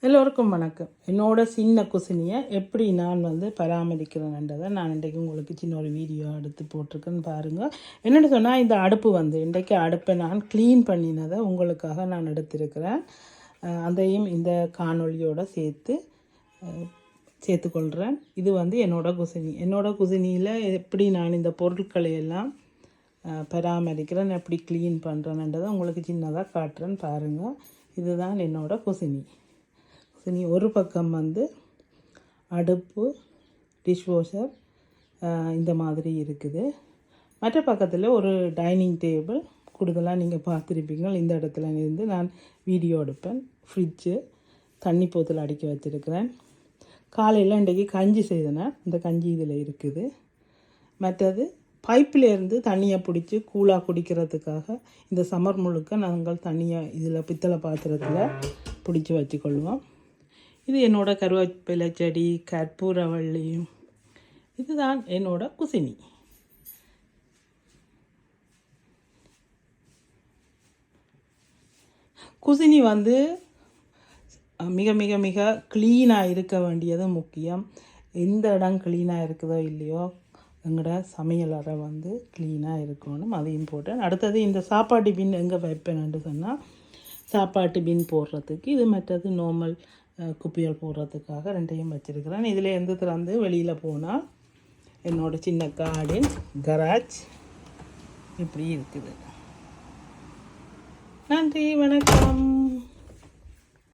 எல்லோருக்கும் வணக்கம். என்னோட சின்ன குசினியை எப்படி நான் பராமரிக்கிறேன்ன்றதை நான் இன்றைக்கு உங்களுக்கு சின்ன ஒரு வீடியோ எடுத்து போட்டிருக்கேன்னு பாருங்கள். என்னென்னு சொன்னால், இந்த அடுப்பு இன்றைக்கு அடுப்பை நான் க்ளீன் பண்ணினதை உங்களுக்காக நான் எடுத்திருக்கிறேன். அதையும் இந்த காணொலியோடு சேர்த்துக்கொள்கிறேன். இது என்னோட குசினி. என்னோட குசினியில் எப்படி நான் இந்த பொருட்களை எல்லாம் பராமரிக்கிறேன், எப்படி க்ளீன் பண்ணுறேன்ன்றதை உங்களுக்கு சின்னதாக காட்டுறேன்னு பாருங்கள். இதுதான் என்னோட குசினி. ஒரு பக்கம் அடுப்பு, டிஷ்வாஷர் இந்த மாதிரி இருக்குது. மற்ற பக்கத்தில் ஒரு டைனிங் டேபிள் கூடுதலாக நீங்கள் பார்த்துருப்பீங்க. இந்த இடத்துல இருந்து நான் வீடியோ எடுப்பேன். ஃப்ரிட்ஜு, தண்ணி போத்தல் அடுக்கி வச்சுருக்கிறேன். காலையில் இன்றைக்கி கஞ்சி செய்தேன், அந்த கஞ்சி இதில் இருக்குது. மற்றது பைப்பிலேருந்து தண்ணியை பிடிச்சி கூலாக குடிக்கிறதுக்காக இந்த சம்மர் முழுக்க நாங்கள் தண்ணியை இதில் பித்தளை பாத்திரத்தில் பிடிச்சி வச்சுக்கொள்வோம். இது என்னோட கருவேப்பிலை செடி, கற்பூரவள்ளி. இதுதான் என்னோட குசினி. குசினி மிக மிக மிக க்ளீனாக இருக்க வேண்டியது முக்கியம். எந்த இடம் க்ளீனாக இருக்குதோ இல்லையோ, எங்களோட சமையலறை க்ளீனாக இருக்கணும். அதையும் போட்டேன். அடுத்தது இந்த சாப்பாட்டு பின் எங்கே வைப்பேன்னு சொன்னால், சாப்பாட்டு பின் போடுறதுக்கு இது, மற்றது நார்மல் குப்பியல் போடுறதுக்காக ரெண்டையும் வச்சுருக்கிறேன். இதில் எந்த திறந்து வெளியில் போனால் என்னோடய சின்ன கார்டன், கராஜ் இப்படி இருக்குது. நன்றி, வணக்கம்.